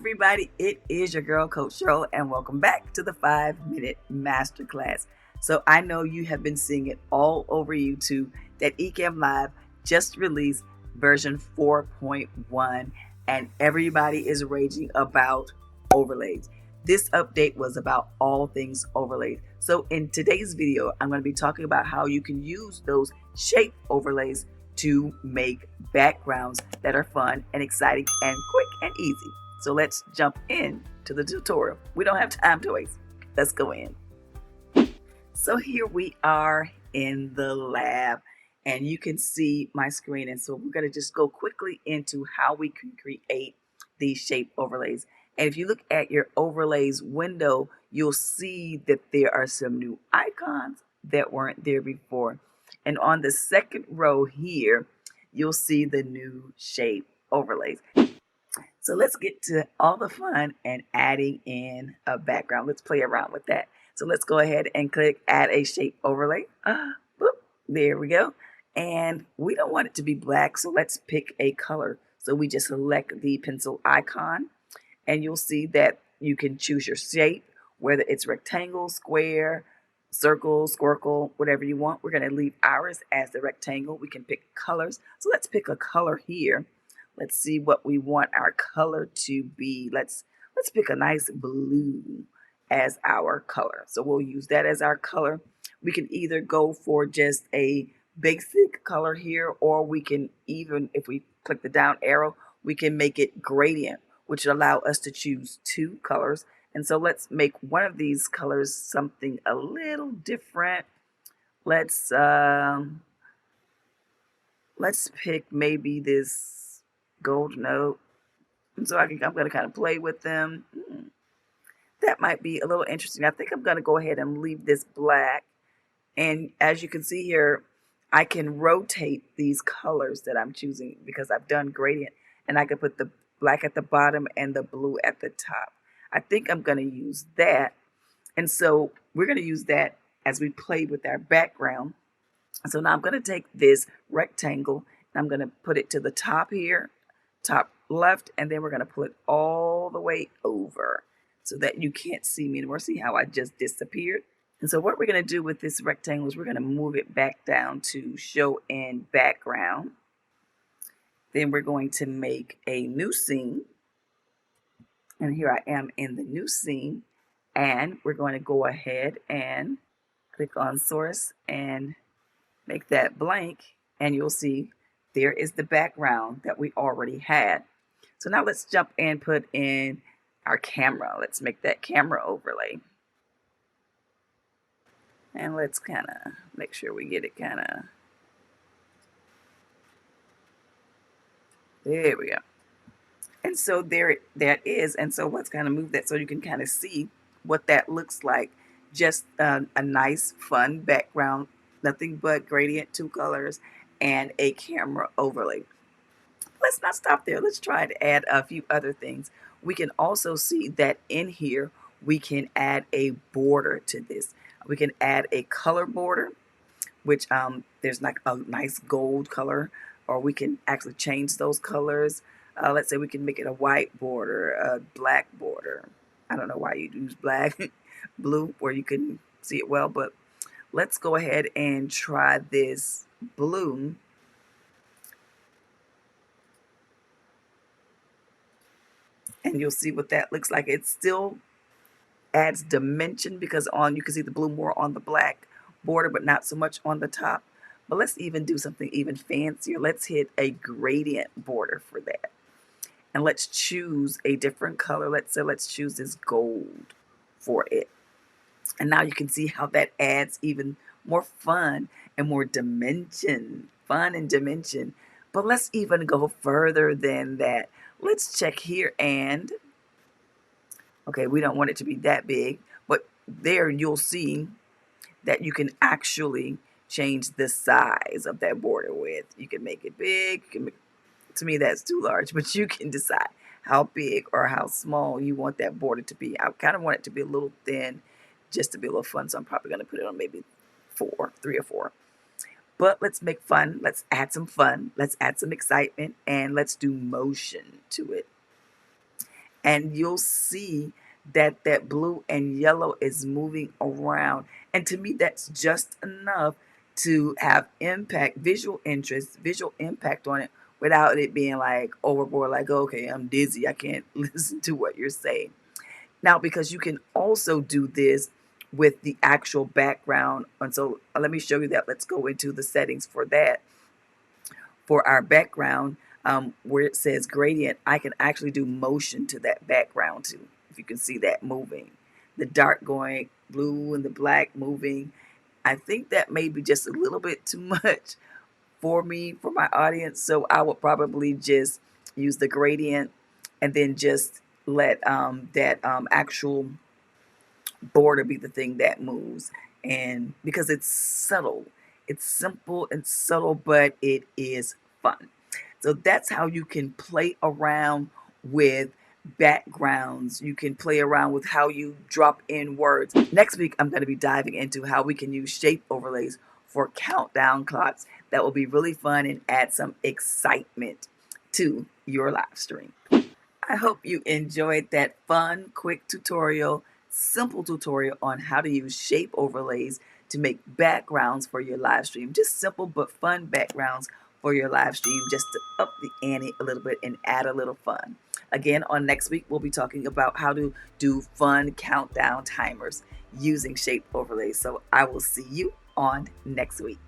everybody, it is your girl Coach Cheryl and welcome back to the 5-Minute Masterclass. So I know you have been seeing it all over YouTube that Ecamm Live just released version 4.1 and everybody is raging about overlays. This update was about all things overlays. So in today's video, I'm going to be talking about how you can use those shape overlays to make backgrounds that are fun and exciting and quick and easy. So let's jump into the tutorial. We don't have time to waste. Let's go in. So here we are in the lab and you can see my screen. And so we're going to just go quickly into how we can create these shape overlays. And if you look at your overlays window, you'll see that there are some new icons that weren't there before. And on the second row here, you'll see the new shape overlays. So let's get to all the fun and adding in a background. Let's play around with that. So let's go ahead and click add a shape overlay. Boop, there we go. And we don't want it to be black, so let's pick a color. So we just select the pencil icon and you'll see that you can choose your shape, whether it's rectangle, square, circle, squircle, whatever you want. We're going to leave ours as the rectangle. We can pick colors. So let's pick a color here. Let's see what we want our color to be. Let's pick a nice blue as our color. So we'll use that as our color. We can either go for just a basic color here, or we can even, if we click the down arrow, we can make it gradient, which will allow us to choose two colors. And so let's make one of these colors something a little different. Let's pick maybe this gold note. And so I'm going to kind of play with them. That might be a little interesting. I think I'm going to go ahead and leave this black. And as you can see here, I can rotate these colors that I'm choosing because I've done gradient. And I can put the black at the bottom and the blue at the top. I think I'm going to use that. And so we're going to use that as we play with our background. So now I'm going to take this rectangle and I'm going to put it to the top here, top left, and then we're going to pull it all the way over so that you can't see me anymore. See how I just disappeared? And so what we're going to do with this rectangle is we're going to move it back down to show in background. Then we're going to make a new scene. And here I am in the new scene. And we're going to go ahead and click on source and make that blank. And you'll see there is the background that we already had. So now let's jump and put in our camera. Let's make that camera overlay. And let's kind of make sure we get it kind of, there we go. And so there that is. And so let's kind of move that so you can kind of see what that looks like. Just a nice, fun background, nothing but gradient, two colors, and a camera overlay. Let's not stop there. Let's try to add a few other things. We can also see that in here, we can add a border to this. We can add a color border, which there's like a nice gold color, or we can actually change those colors. Let's say we can make it a white border, a black border. I don't know why you'd use black, blue, where you can see it well, but let's go ahead and try this blue. And you'll see what that looks like. It still adds dimension because you can see the blue more on the black border, but not so much on the top. But let's even do something even fancier. Let's hit a gradient border for that. And let's choose a different color. Let's choose this gold for it. And now you can see how that adds even more fun and more dimension, fun and dimension. But let's even go further than that. Let's check here and, okay, we don't want it to be that big, but there you'll see that you can actually change the size of that border width. You can make it big. To me, that's too large, but you can decide how big or how small you want that border to be. I kind of want it to be a little thin just to be a little fun, so I'm probably going to put it on maybe 3 or 4. But let's make fun. Let's add some fun. Let's add some excitement, and let's do motion to it. and you'll see that that blue and yellow is moving around. And to me, that's just enough to have impact, visual interest, visual impact on it without it being like overboard, like, okay, I'm dizzy, I can't listen to what you're saying. Now, because you can also do this with the actual background. And so let me show you that. Let's go into the settings for that. For our background, where it says gradient, I can actually do motion to that background too. If you can see that moving, the dark going blue and the black moving. I think that may be just a little bit too much for me, for my audience. So I would probably just use the gradient and then just let that actual border be the thing that moves. And because it's subtle, it's simple and subtle, but it is fun. So that's how you can play around with backgrounds. You can play around with how you drop in words. Next week, I'm going to be diving into how we can use shape overlays for countdown clocks. That will be really fun and add some excitement to your live stream. I hope you enjoyed that fun, quick tutorial, simple tutorial on how to use shape overlays to make backgrounds for your live stream. Just simple but fun backgrounds for your live stream, just to up the ante a little bit and add a little fun. Again, on next week, we'll be talking about how to do fun countdown timers using shape overlays. So I will see you on next week.